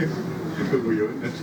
Keguyonan.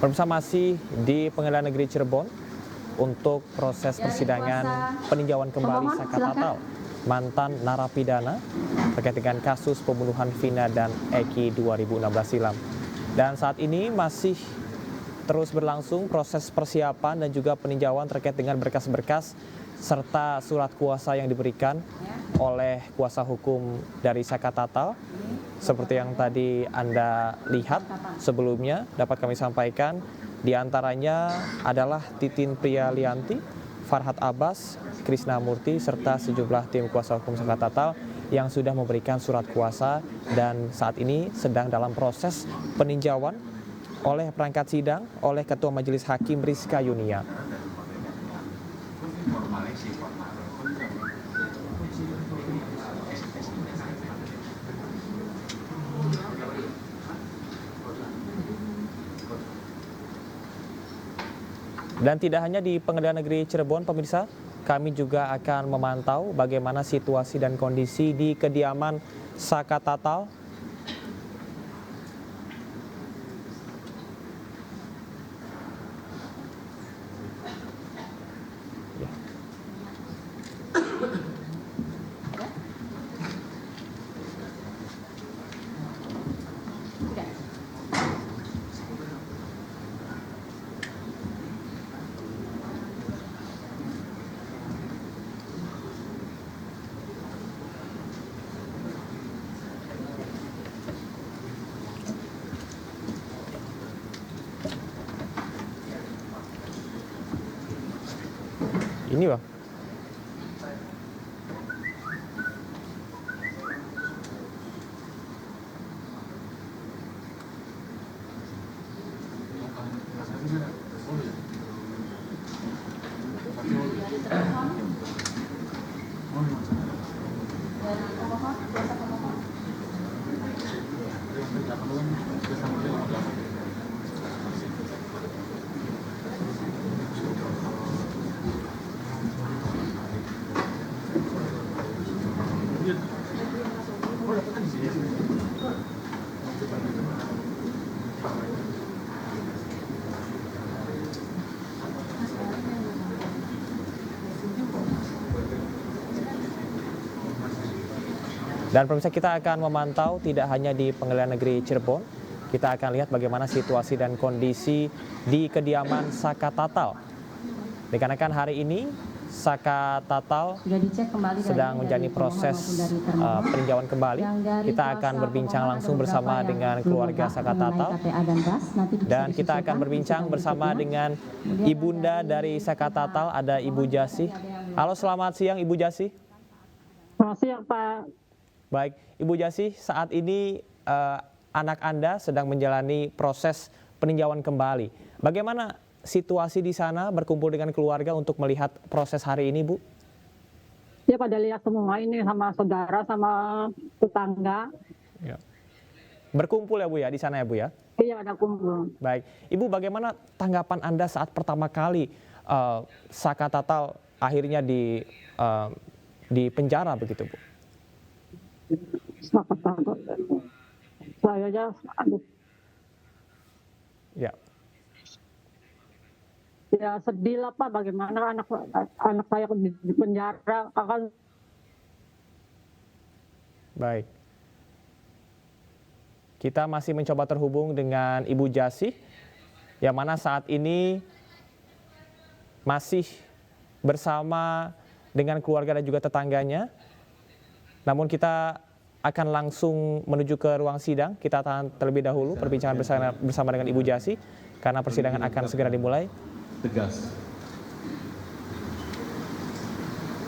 Pemirsa, masih di Pengadilan Negeri Cirebon untuk proses persidangan peninjauan kembali Saka Tatal mantan narapidana terkait dengan kasus pembunuhan Vina dan Eki 2016 silam. Dan saat ini masih terus berlangsung proses persiapan dan juga peninjauan terkait dengan berkas-berkas serta surat kuasa yang diberikan oleh kuasa hukum dari Saka Tatal. Seperti yang tadi Anda lihat sebelumnya dapat kami sampaikan, diantaranya adalah Titin Prialianti, Farhad Abbas, Krisna Murti, serta sejumlah tim kuasa hukum Saka Tatal yang sudah memberikan surat kuasa dan saat ini sedang dalam proses peninjauan oleh perangkat sidang oleh Ketua Majelis Hakim Rizka Yunia. Dan tidak hanya di Pengadilan Negeri Cirebon, pemirsa, kami juga akan memantau bagaimana situasi dan kondisi di kediaman Saka Tatal. Ini Bang. Dan pemirsa, kita akan memantau tidak hanya di Pengadilan Negeri Cirebon, kita akan lihat bagaimana situasi dan kondisi di kediaman Saka Tatal. Dikarenakan hari ini Saka Tatal sedang menjalani proses peninjauan kembali. Kita akan berbincang langsung bersama dengan keluarga Saka Tatal. Dan kita akan berbincang bersama dengan ibunda dari Saka Tatal, ada Ibu Jasih. Halo, selamat siang Ibu Jasih. Selamat siang Pak. Baik, Ibu Jasih, saat ini anak Anda sedang menjalani proses peninjauan kembali. Bagaimana situasi di sana berkumpul dengan keluarga untuk melihat proses hari ini, Bu? Ya, pada lihat semua ini sama saudara, sama tetangga. Ya. Berkumpul ya Bu ya, di sana ya Bu ya? Iya, ada kumpul. Baik, Ibu, bagaimana tanggapan Anda saat pertama kali Saka Tatal akhirnya di penjara begitu, Bu? Saya aja, aduh. Ya. Ya sedih lah Pak, bagaimana anak saya di penjara akan. Baik. Kita masih mencoba terhubung dengan Ibu Jasih, yang mana saat ini masih bersama dengan keluarga dan juga tetangganya. Namun kita akan langsung menuju ke ruang sidang. Kita tahan terlebih dahulu perbincangan bersama dengan Ibu Jasih, karena persidangan akan segera dimulai. Tegas.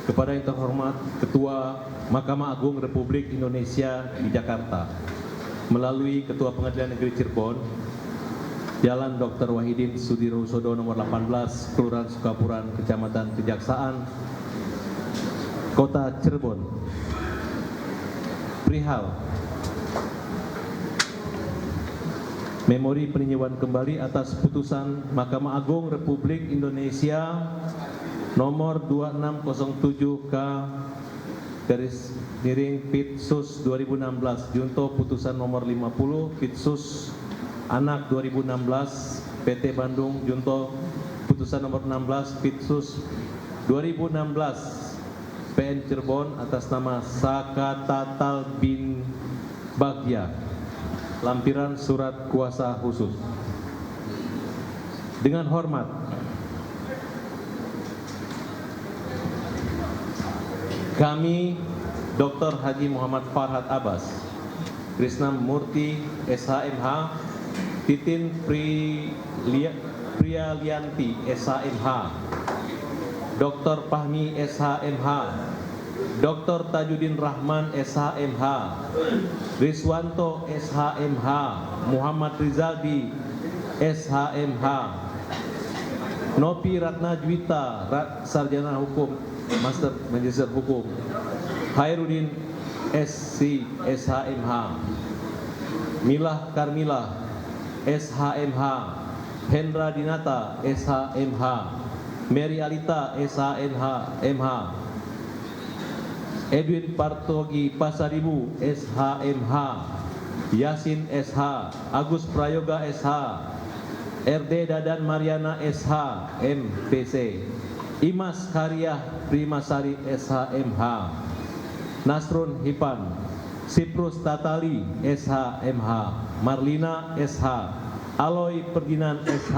Kepada yang terhormat Ketua Mahkamah Agung Republik Indonesia di Jakarta, melalui Ketua Pengadilan Negeri Cirebon, Jalan Dr. Wahidin Sudirohusodo nomor 18, Kelurahan Sukapuran, Kecamatan Kejaksaan, Kota Cirebon perihal memori peninjauan kembali atas putusan Mahkamah Agung Republik Indonesia nomor 2607K /Pitsus 2016 junto putusan nomor 50 Pitsus Anak 2016 PT Bandung junto putusan nomor 16 Pitsus 2016 PN Cirebon atas nama Sakatatal bin Bagja, lampiran surat kuasa khusus. Dengan hormat, kami Dr. Haji Muhammad Farhad Abbas, Krisna Murti SHMH, Titin Priyalianti SHMH, Dr. Fahmi SHMH, Dr. Tajudin Rahman SHMH, Riswanto SHMH, Muhammad Rizaldi SHMH, Nopi Ratna Juwita Sarjana Hukum Master Magister Hukum, Hairudin SC SHMH, Milah Karmila SHMH, Hendra Dinata SHMH, Mary Alita SHMH, Edwin Partogi Pasaribu SHMH, Yasin SH, Agus Prayoga SH, RD Dadan Mariana SH MPC, Imas Karyah Primasari SHMH, Nasrun Hipan, Siprus Tatali SHMH, Marlina SH, Aloy Perdinan SH,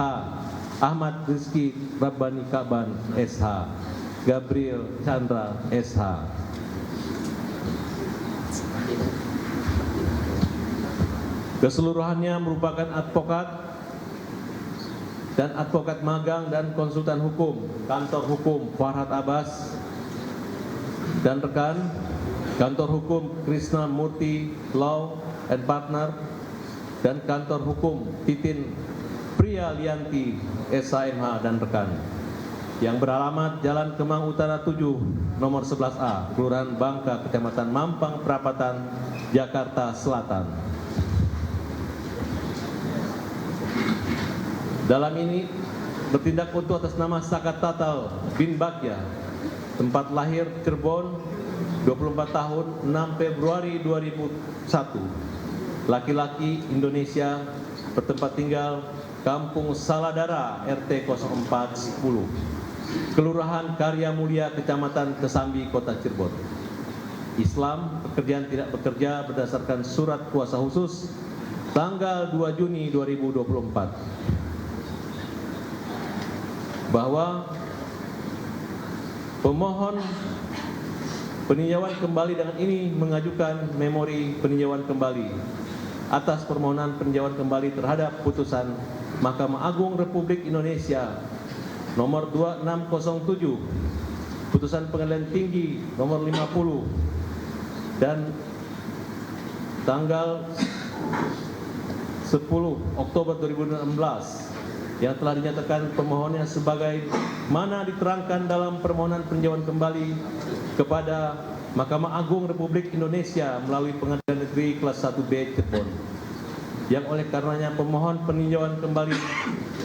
Ahmad Rizki Rabbani Kaban SH, Gabriel Chandra SH. Keseluruhannya merupakan advokat dan advokat magang dan konsultan hukum kantor hukum Farhad Abbas dan rekan kantor hukum Krisna Murti Law and Partner dan kantor hukum Titin Priyalianti SHMH dan rekan yang beralamat Jalan Kemang Utara 7 nomor 11A Kelurahan Bangka Kecamatan Mampang Perapatan Jakarta Selatan. Dalam ini bertindak untuk atas nama Sakatatal bin Bagja, tempat lahir Cirebon, 24 tahun, 6 Februari 2001, laki-laki Indonesia, bertempat tinggal Kampung Saladara RT 0410, Kelurahan Karya Mulia, Kecamatan Kesambi, Kota Cirebon. Islam, pekerjaan tidak bekerja berdasarkan surat kuasa khusus tanggal 2 Juni 2024. Bahwa pemohon peninjauan kembali dengan ini mengajukan memori peninjauan kembali atas permohonan peninjauan kembali terhadap putusan Mahkamah Agung Republik Indonesia nomor 2607, putusan Pengadilan Tinggi nomor 50 dan tanggal 10 Oktober 2016 yang telah dinyatakan pemohonnya sebagai mana diterangkan dalam permohonan peninjauan kembali kepada Mahkamah Agung Republik Indonesia melalui Pengadilan Negeri Kelas 1B Cirebon, yang oleh karenanya pemohon peninjauan kembali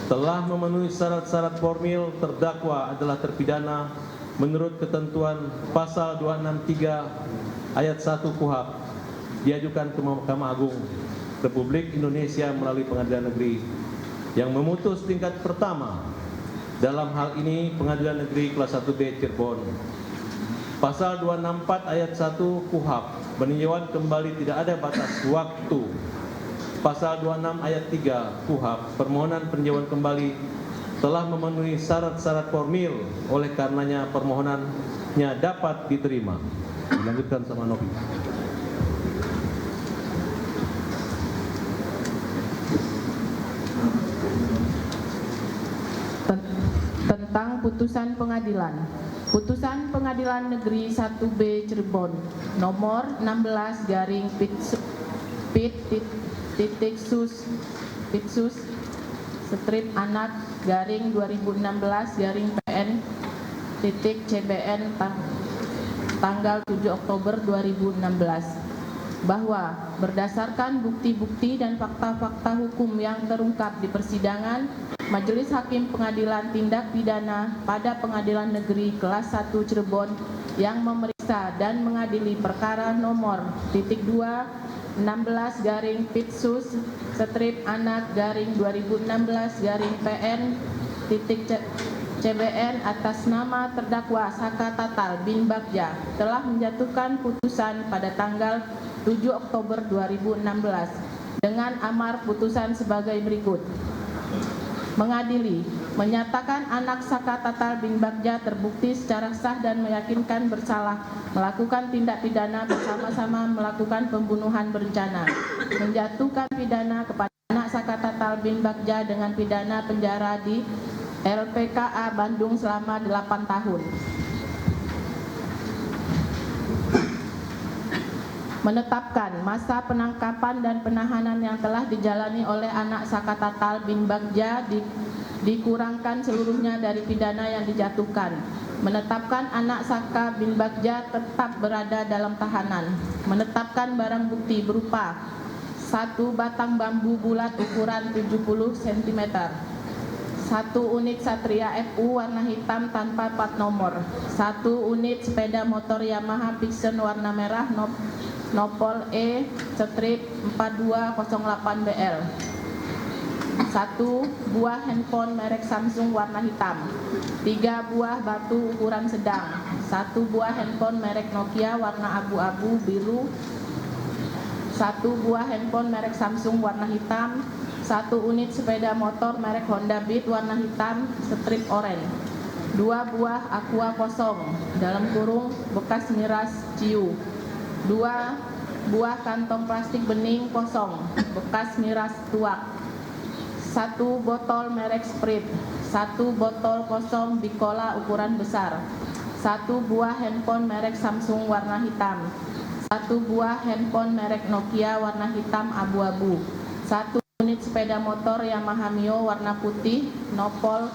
telah memenuhi syarat-syarat formil terdakwa adalah terpidana menurut ketentuan pasal 263 ayat 1 KUHP diajukan ke Mahkamah Agung Republik Indonesia melalui Pengadilan Negeri yang memutus tingkat pertama dalam hal ini Pengadilan Negeri Kelas 1B Cirebon. Pasal 264 ayat 1 KUHP, peninjauan kembali tidak ada batas waktu. Pasal 26 ayat 3 KUHP, permohonan peninjauan kembali telah memenuhi syarat-syarat formil, oleh karenanya permohonannya dapat diterima. Dilanjutkan sama Nopi. Tentang putusan pengadilan. Putusan Pengadilan Negeri 1B Cirebon nomor 16/Pitsus strip anak garing 2016 garing PN titik CBN tanggal 7 Oktober 2016 bahwa berdasarkan bukti-bukti dan fakta-fakta hukum yang terungkap di persidangan, Majelis Hakim Pengadilan Tindak Pidana pada Pengadilan Negeri Kelas 1 Cirebon yang memeriksa dan mengadili perkara nomor -16/PITS/2016/PN atas nama terdakwa Saka Tatal bin Bagja telah menjatuhkan putusan pada tanggal 7 Oktober 2016 dengan amar putusan sebagai berikut. Mengadili, menyatakan anak Saka Tatal bin Bagja terbukti secara sah dan meyakinkan bersalah melakukan tindak pidana bersama-sama melakukan pembunuhan berencana, menjatuhkan pidana kepada anak Saka Tatal bin Bagja dengan pidana penjara di LPKA Bandung selama 8 tahun. Menetapkan masa penangkapan dan penahanan yang telah dijalani oleh anak Saka Tatal bin Bagja dikurangkan seluruhnya dari pidana yang dijatuhkan. Menetapkan anak Saka bin Bagja tetap berada dalam tahanan. Menetapkan barang bukti berupa 1 batang bambu bulat ukuran 70 cm, 1 unit Satria FU warna hitam tanpa plat nomor, 1 unit sepeda motor Yamaha Pixen warna merah Nopol E-4208BL, 1 buah handphone merek Samsung warna hitam, 3 buah batu ukuran sedang, 1 buah handphone merek Nokia warna abu-abu biru, 1 buah handphone merek Samsung warna hitam, 1 unit sepeda motor merek Honda Beat warna hitam strip oranye, 2 buah aqua kosong dalam kurung bekas miras ciu, 2 buah kantong plastik bening kosong bekas miras tuak, 1 botol merek Sprite, 1 botol kosong Bicola ukuran besar, 1 buah handphone merek Samsung warna hitam, 1 buah handphone merek Nokia warna hitam abu-abu, 1 unit sepeda motor Yamaha Mio warna putih Nopol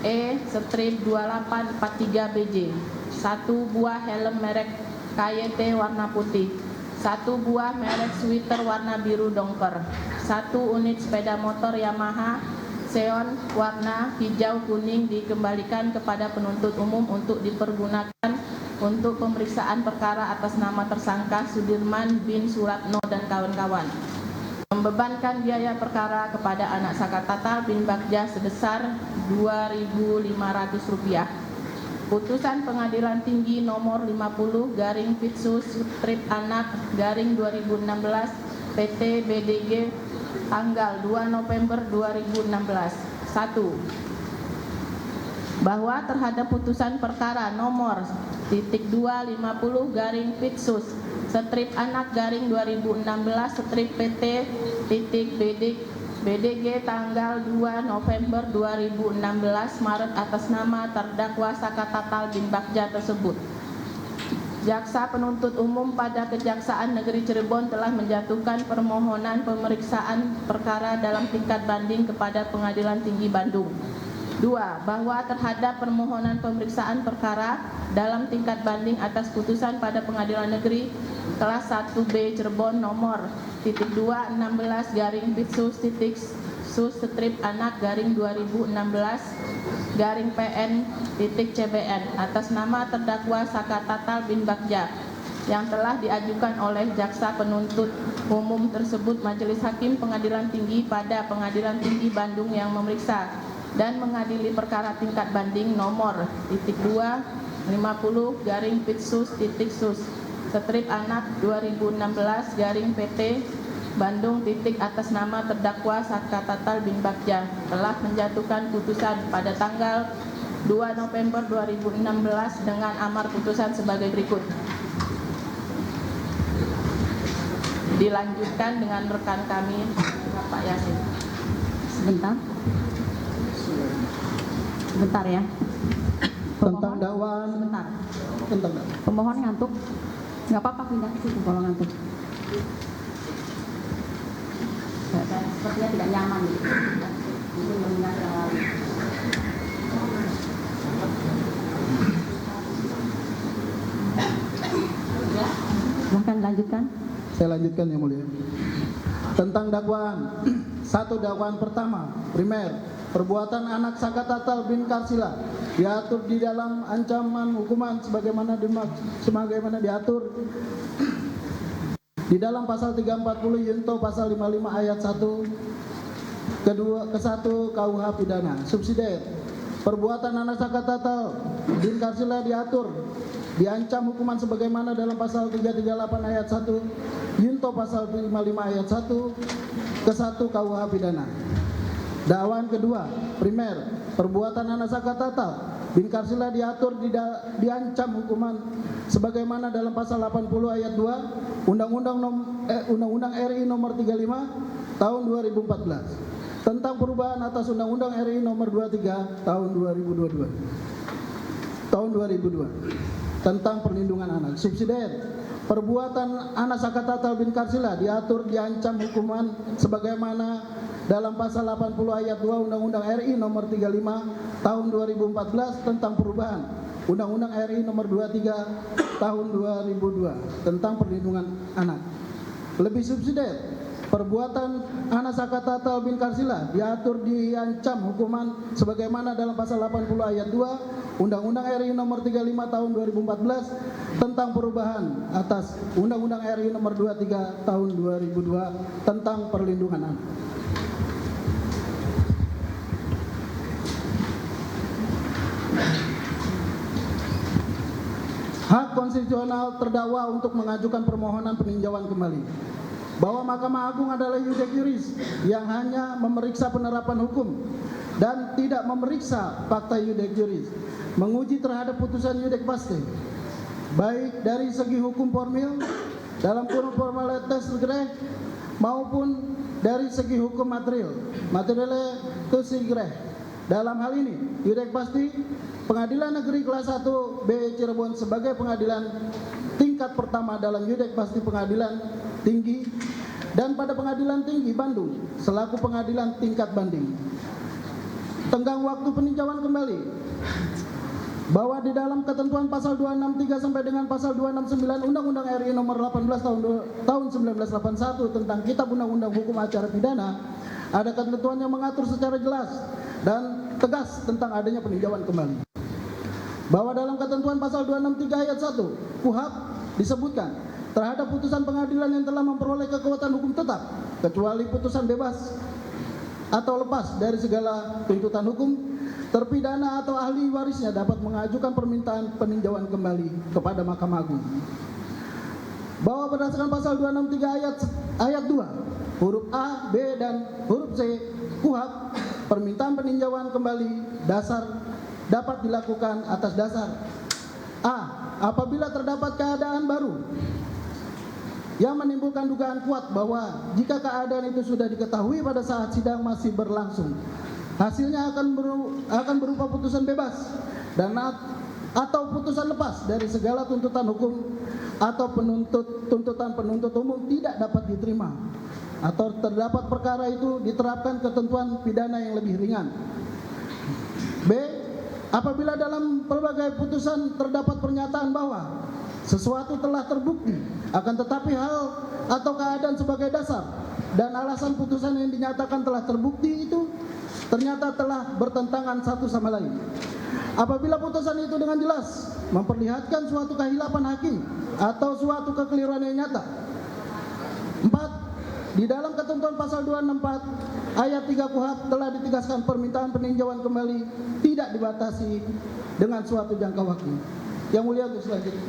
E-2843BJ, 1 buah helm merek KYT warna putih, 1 buah merek sweater warna biru dongker, 1 unit sepeda motor Yamaha Xeon warna hijau kuning dikembalikan kepada penuntut umum untuk dipergunakan untuk pemeriksaan perkara atas nama tersangka Sudirman bin Suratno dan kawan-kawan. Membebankan biaya perkara kepada anak Saka Tatal bin Bagja sebesar Rp2.500. Putusan Pengadilan Tinggi nomor 50/Pitsus/Anak/2016 PT BDG tanggal 2 November 2016. 1. Bahwa terhadap putusan perkara nomor .250-Pitsus/Anak/2016/PT.BDG tanggal 2 November 2016 Maret atas nama terdakwa Saka Tatal bin Bagja tersebut. Jaksa penuntut umum pada Kejaksaan Negeri Cirebon telah menjatuhkan permohonan pemeriksaan perkara dalam tingkat banding kepada Pengadilan Tinggi Bandung. 2. Bahwa terhadap permohonan pemeriksaan perkara dalam tingkat banding atas putusan pada Pengadilan Negeri Kelas 1B Cirebon nomor .2-16/Pitsus-Anak-2016-PN.CBN atas nama terdakwa Saka Tatal bin Bagja yang telah diajukan oleh jaksa penuntut umum tersebut. Majelis Hakim Pengadilan Tinggi pada Pengadilan Tinggi Bandung yang memeriksa dan mengadili perkara tingkat banding nomor .2-50-Pitsus-Anak-2016-PT Bandung atas nama terdakwa Saka Tatal bin Bagja telah menjatuhkan putusan pada tanggal 2 November 2016 dengan amar putusan sebagai berikut. Dilanjutkan dengan rekan kami Pak Yasin. Sebentar ya. Tentang dakwaan. Sebentar. Tentang dakwaan. Pemohon ngantuk. Nggak apa-apa pindah ke situ kalau ngantuk. Sepertinya tidak nyaman. Mungkin mengingat yang lalu. Silahkan lanjutkan. Saya lanjutkan yang mulia. Tentang dakwaan. 1. Dakwaan pertama, primer, perbuatan anak Sakatatal bin Karsila diatur di dalam ancaman hukuman sebagaimana diatur di dalam pasal 340 Yunto pasal 55 ayat 1 ke-1 KUH pidana. Subsidiar, perbuatan anak Sakatatal bin Karsila diancam hukuman sebagaimana dalam pasal 338 ayat 1 Yunto pasal 55 ayat 1 ke-1 KUH pidana. Dakwaan kedua, primer, perbuatan anak Sakatatal bin Karsila diancam hukuman sebagaimana dalam pasal 80 ayat 2 Undang-Undang RI nomor 35 tahun 2014 tentang perubahan atas Undang-Undang RI nomor 23 tahun 2002 tentang perlindungan anak. Subsidiar, perbuatan anak Sakatatal bin Karsila diancam hukuman sebagaimana dalam pasal 80 ayat 2 Undang-Undang RI nomor 35 tahun 2014 tentang perubahan Undang-Undang RI nomor 23 tahun 2002 tentang perlindungan anak. Lebih subsidiar, perbuatan anak Sakatatal bin Karsila diancam hukuman sebagaimana dalam pasal 80 ayat 2 Undang-Undang RI nomor 35 tahun 2014 tentang perubahan atas Undang-Undang RI nomor 23 tahun 2002 tentang perlindungan anak. Hak konstitusional terdakwa untuk mengajukan permohonan peninjauan kembali. Bahwa Mahkamah Agung adalah yudek juris yang hanya memeriksa penerapan hukum dan tidak memeriksa fakta yudek juris, menguji terhadap putusan yudek paste, baik dari segi hukum formil dalam kurun formalitas greh maupun dari segi hukum material greh. Dalam hal ini, yudek pasti Pengadilan Negeri Kelas 1 B Cirebon sebagai pengadilan tingkat pertama dalam yudek pasti pengadilan tinggi dan pada pengadilan tinggi Bandung selaku pengadilan tingkat banding. Tenggang waktu peninjauan kembali bahwa di dalam ketentuan pasal 263 sampai dengan pasal 269 Undang-Undang RI nomor 18 tahun 1981 tentang Kitab Undang-Undang Hukum Acara Pidana ada ketentuan yang mengatur secara jelas dan tegas tentang adanya peninjauan kembali. Bahwa dalam ketentuan pasal 263 ayat 1 KUHP disebutkan terhadap putusan pengadilan yang telah memperoleh kekuatan hukum tetap kecuali putusan bebas atau lepas dari segala tuntutan hukum, terpidana atau ahli warisnya dapat mengajukan permintaan peninjauan kembali kepada Mahkamah Agung. Bahwa berdasarkan pasal 263 ayat 2 huruf A, B, dan huruf C KUHP, permintaan peninjauan kembali dapat dilakukan atas dasar A. Apabila terdapat keadaan baru yang menimbulkan dugaan kuat bahwa jika keadaan itu sudah diketahui pada saat sidang masih berlangsung, hasilnya akan berupa putusan bebas dan atau putusan lepas dari segala tuntutan hukum atau tuntutan penuntut umum tidak dapat diterima atau terdapat perkara itu diterapkan ketentuan pidana yang lebih ringan. B. Apabila dalam pelbagai putusan terdapat pernyataan bahwa sesuatu telah terbukti, akan tetapi hal atau keadaan sebagai dasar dan alasan putusan yang dinyatakan telah terbukti itu ternyata telah bertentangan satu sama lain. Apabila putusan itu dengan jelas memperlihatkan suatu kehilapan hakim atau suatu kekeliruan yang nyata. 4. Di dalam ketentuan pasal 264 ayat 3 KUHP telah ditegaskan permintaan peninjauan kembali tidak dibatasi dengan suatu jangka waktu. Yang mulia untuk selanjutnya.